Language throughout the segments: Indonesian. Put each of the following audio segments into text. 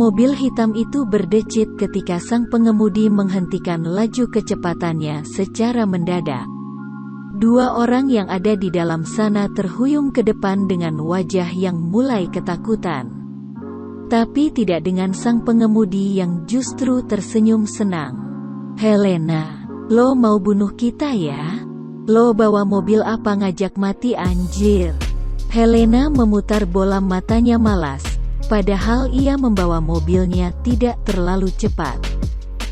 Mobil hitam itu berdecit ketika sang pengemudi menghentikan laju kecepatannya secara mendadak. Dua orang yang ada di dalam sana terhuyung ke depan dengan wajah yang mulai ketakutan. Tapi tidak dengan sang pengemudi yang justru tersenyum senang. "Helena, lo mau bunuh kita ya? Lo bawa mobil apa ngajak mati anjir?" Helena memutar bola matanya malas, padahal ia membawa mobilnya tidak terlalu cepat.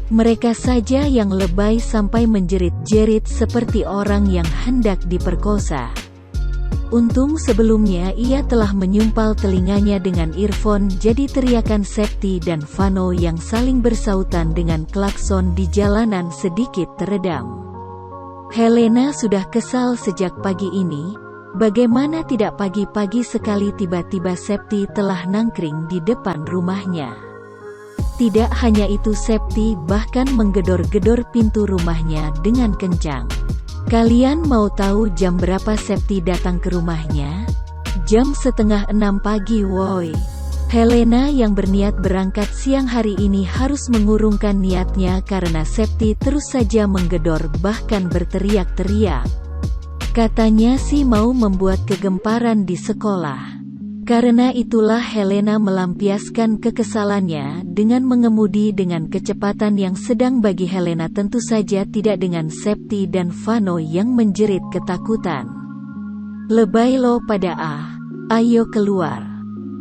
Mereka saja yang lebay sampai menjerit-jerit seperti orang yang hendak diperkosa. Untung sebelumnya ia telah menyumpal telinganya dengan earphone, jadi teriakan Septi dan Vano yang saling bersautan dengan klakson di jalanan sedikit teredam. Helena sudah kesal sejak pagi ini. Bagaimana tidak pagi-pagi sekali tiba-tiba Septi telah nangkring di depan rumahnya. Tidak hanya itu, Septi bahkan menggedor-gedor pintu rumahnya dengan kencang. Kalian mau tahu jam berapa Septi datang ke rumahnya? Jam 5:30 pagi woi. Helena yang berniat berangkat siang hari ini harus mengurungkan niatnya karena Septi terus saja menggedor bahkan berteriak-teriak. Katanya sih mau membuat kegemparan di sekolah. Karena itulah Helena melampiaskan kekesalannya dengan mengemudi dengan kecepatan yang sedang bagi Helena tentu saja tidak dengan Septi dan Vano yang menjerit ketakutan. "Lebay lo pada ayo keluar,"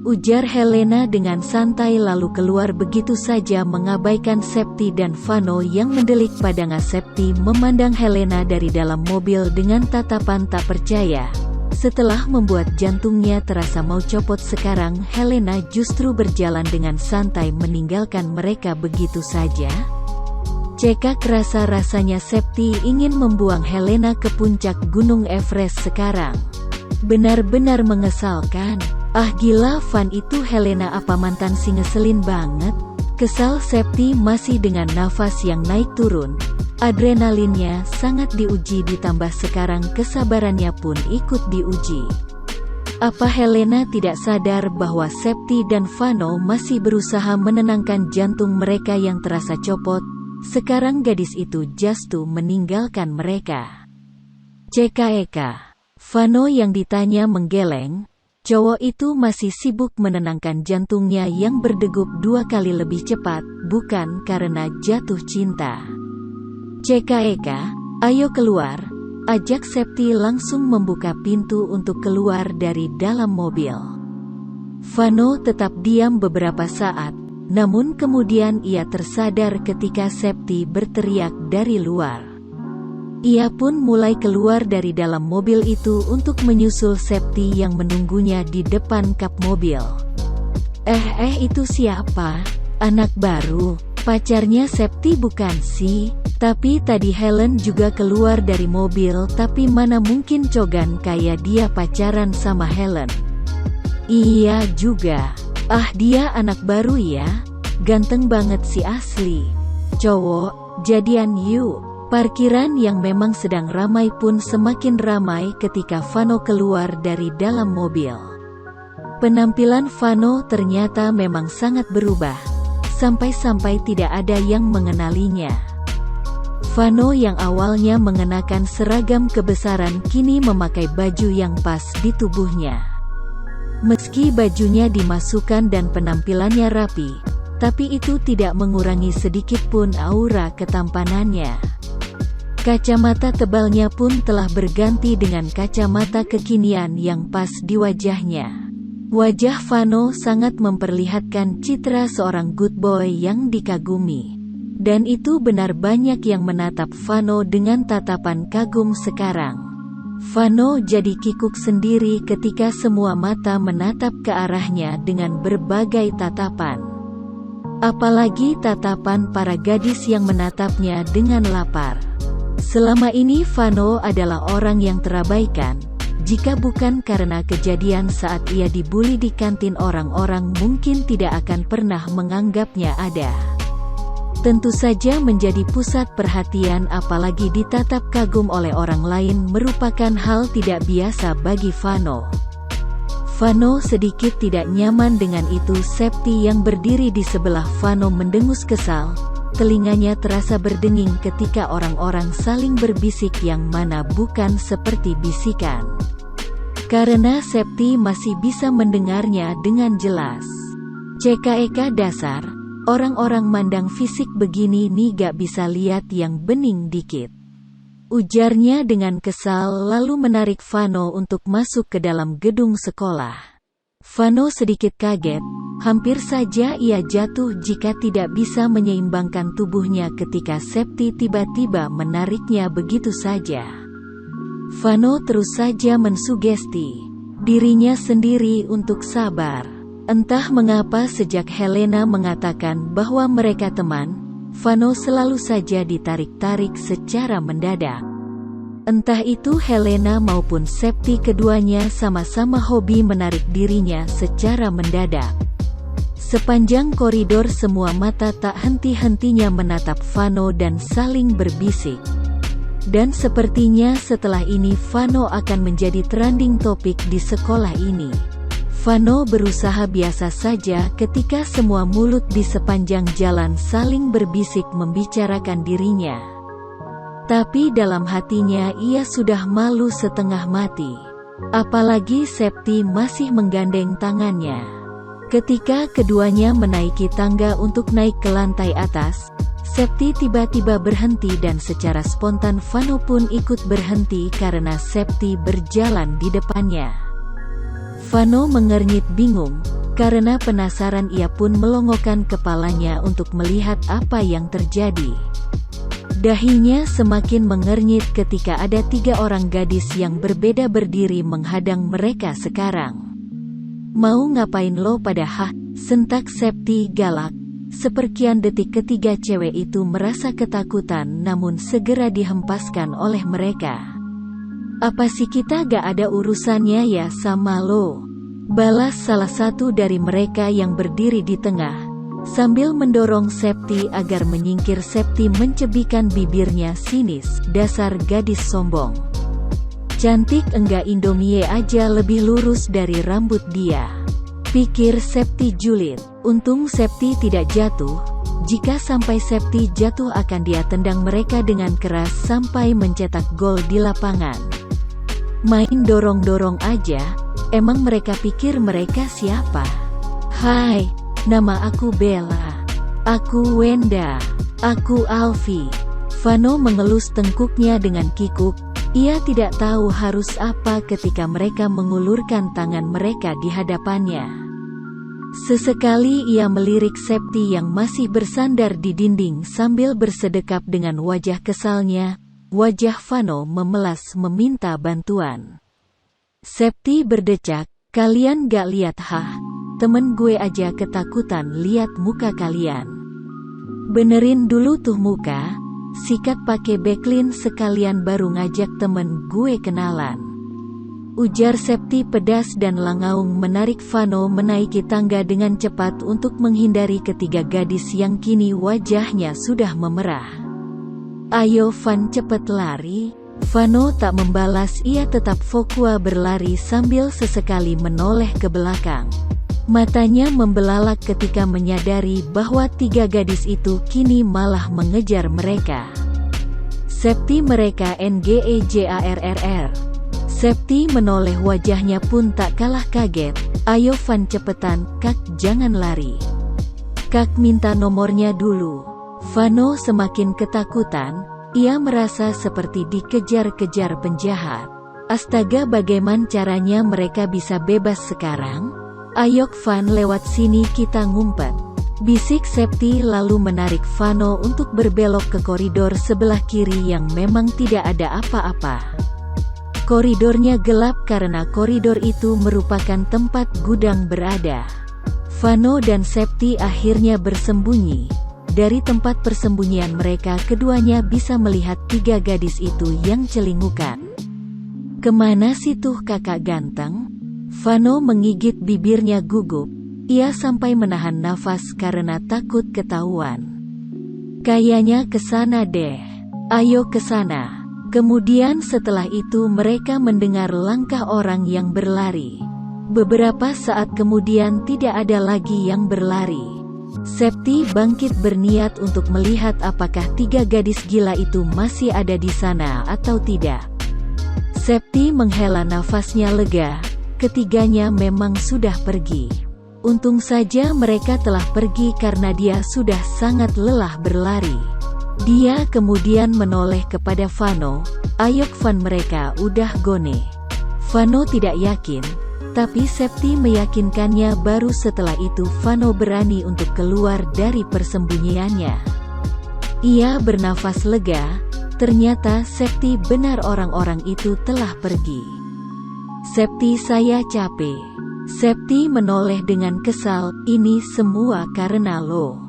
ujar Helena dengan santai lalu keluar begitu saja mengabaikan Septi dan Vano yang mendelik padanya. Septi memandang Helena dari dalam mobil dengan tatapan tak percaya. Setelah membuat jantungnya terasa mau copot, sekarang Helena justru berjalan dengan santai meninggalkan mereka begitu saja. Cekak rasa-rasanya Septi ingin membuang Helena ke puncak Gunung Everest sekarang. Benar-benar mengesalkan. Ah gila Van itu Helena apa mantan si ngeselin banget. Kesal Septi masih dengan nafas yang naik turun. Adrenalinnya sangat diuji ditambah sekarang kesabarannya pun ikut diuji. Apa Helena tidak sadar bahwa Septi dan Vano masih berusaha menenangkan jantung mereka yang terasa copot? Sekarang gadis itu justu meninggalkan mereka. "CKEK?" Vano yang ditanya menggeleng. Cowok itu masih sibuk menenangkan jantungnya yang berdegup 2 kali lebih cepat, bukan karena jatuh cinta. "CKEK, ayo keluar," ajak Septi langsung membuka pintu untuk keluar dari dalam mobil. Vano tetap diam beberapa saat, namun kemudian ia tersadar ketika Septi berteriak dari luar. Ia pun mulai keluar dari dalam mobil itu untuk menyusul Septi yang menunggunya di depan kap mobil. Itu siapa? Anak baru? Pacarnya Septi bukan sih?" Tapi tadi Helen juga keluar dari mobil, tapi mana mungkin cogan kayak dia pacaran sama Helen. Iya juga. Ah dia anak baru ya? Ganteng banget sih asli. Cowok, jadian yuk. Parkiran yang memang sedang ramai pun semakin ramai ketika Vano keluar dari dalam mobil. Penampilan Vano ternyata memang sangat berubah. Sampai-sampai tidak ada yang mengenalinya. Vano yang awalnya mengenakan seragam kebesaran kini memakai baju yang pas di tubuhnya. Meski bajunya dimasukkan dan penampilannya rapi, tapi itu tidak mengurangi sedikitpun aura ketampanannya. Kacamata tebalnya pun telah berganti dengan kacamata kekinian yang pas di wajahnya. Wajah Vano sangat memperlihatkan citra seorang good boy yang dikagumi. Dan itu benar banyak yang menatap Vano dengan tatapan kagum sekarang. Vano jadi kikuk sendiri ketika semua mata menatap ke arahnya dengan berbagai tatapan. Apalagi tatapan para gadis yang menatapnya dengan lapar. Selama ini Vano adalah orang yang terabaikan. Jika bukan karena kejadian saat ia dibully di kantin, orang-orang mungkin tidak akan pernah menganggapnya ada. Tentu saja menjadi pusat perhatian apalagi ditatap kagum oleh orang lain merupakan hal tidak biasa bagi Vano. Vano sedikit tidak nyaman dengan itu. Septi yang berdiri di sebelah Vano mendengus kesal. Telinganya terasa berdenging ketika orang-orang saling berbisik yang mana bukan seperti bisikan. Karena Septi masih bisa mendengarnya dengan jelas. CKEK dasar, orang-orang mandang fisik begini nih gak bisa lihat yang bening dikit. Ujarnya dengan kesal lalu menarik Vano untuk masuk ke dalam gedung sekolah. Vano sedikit kaget, hampir saja ia jatuh jika tidak bisa menyeimbangkan tubuhnya ketika Septi tiba-tiba menariknya begitu saja. Vano terus saja mensugesti dirinya sendiri untuk sabar. Entah mengapa sejak Helena mengatakan bahwa mereka teman, Vano selalu saja ditarik-tarik secara mendadak. Entah itu Helena maupun Septi, keduanya sama-sama hobi menarik dirinya secara mendadak. Sepanjang koridor semua mata tak henti-hentinya menatap Vano dan saling berbisik. Dan sepertinya setelah ini Vano akan menjadi trending topik di sekolah ini. Vano berusaha biasa saja ketika semua mulut di sepanjang jalan saling berbisik membicarakan dirinya. Tapi dalam hatinya ia sudah malu setengah mati. Apalagi Septi masih menggandeng tangannya. Ketika keduanya menaiki tangga untuk naik ke lantai atas, Septi tiba-tiba berhenti dan secara spontan Vano pun ikut berhenti karena Septi berjalan di depannya. Vano mengernyit bingung, karena penasaran ia pun melongokkan kepalanya untuk melihat apa yang terjadi. Dahinya semakin mengernyit ketika ada 3 orang gadis yang berbeda berdiri menghadang mereka sekarang. Mau ngapain lo pada? Sentak Septi galak. Seperkian detik ketiga cewek itu merasa ketakutan namun segera dihempaskan oleh mereka. Apa sih, kita gak ada urusannya ya sama lo? Balas salah satu dari mereka yang berdiri di tengah. Sambil mendorong Septi agar menyingkir, Septi mencebikkan bibirnya sinis, dasar gadis sombong. Cantik enggak, Indomie aja lebih lurus dari rambut dia. Pikir Septi julid. Untung Septi tidak jatuh. Jika sampai Septi jatuh akan dia tendang mereka dengan keras sampai mencetak gol di lapangan. Main dorong-dorong aja, emang mereka pikir mereka siapa? Hai, nama aku Bella. Aku Wenda. Aku Alfi. Vano mengelus tengkuknya dengan kikuk. Ia tidak tahu harus apa ketika mereka mengulurkan tangan mereka di hadapannya. Sesekali ia melirik Septi yang masih bersandar di dinding sambil bersedekap dengan wajah kesalnya. Wajah Vano memelas meminta bantuan. Septi berdecak, kalian gak lihat? Temen gue aja ketakutan lihat muka kalian. Benerin dulu tuh muka, sikat pakai backlin sekalian baru ngajak temen gue kenalan. Ujar Septi pedas dan langaung menarik Vano menaiki tangga dengan cepat untuk menghindari ketiga gadis yang kini wajahnya sudah memerah. Ayo Van, cepet lari. Vano tak membalas, ia tetap fokus berlari sambil sesekali menoleh ke belakang. Matanya membelalak ketika menyadari bahwa 3 gadis itu kini malah mengejar mereka. Septi, mereka NGEJARRR. Septi menoleh, wajahnya pun tak kalah kaget. Ayo Van, cepetan, Kak, jangan lari. Kak minta nomornya dulu. Vano semakin ketakutan, ia merasa seperti dikejar-kejar penjahat. Astaga, bagaimana caranya mereka bisa bebas sekarang? Ayok Van, lewat sini kita ngumpet. Bisik Septi lalu menarik Vano untuk berbelok ke koridor sebelah kiri yang memang tidak ada apa-apa. Koridornya gelap karena koridor itu merupakan tempat gudang berada. Vano dan Septi akhirnya bersembunyi. Dari tempat persembunyian mereka, keduanya bisa melihat 3 gadis itu yang celingukan. Kemana sih tuh kakak ganteng? Vano menggigit bibirnya gugup. Ia sampai menahan nafas karena takut ketahuan. Kayaknya kesana deh. Ayo kesana. Kemudian setelah itu mereka mendengar langkah orang yang berlari. Beberapa saat kemudian tidak ada lagi yang berlari. Septi bangkit berniat untuk melihat apakah 3 gadis gila itu masih ada di sana atau tidak. Septi menghela nafasnya lega, ketiganya memang sudah pergi. Untung saja mereka telah pergi karena dia sudah sangat lelah berlari. Dia kemudian menoleh kepada Vano, "Ayok Van, mereka udah gone." Vano tidak yakin, tapi Septi meyakinkannya. Baru setelah itu Vano berani untuk keluar dari persembunyiannya. Ia bernafas lega, ternyata Septi benar, orang-orang itu telah pergi. "Septi, saya capek." Septi menoleh dengan kesal, "Ini semua karena lo,"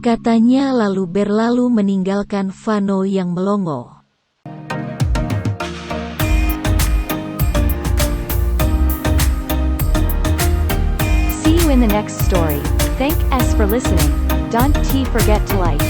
katanya lalu berlalu meninggalkan Vano yang melongo. See you in the next story. Thank us for listening. Don't forget to like,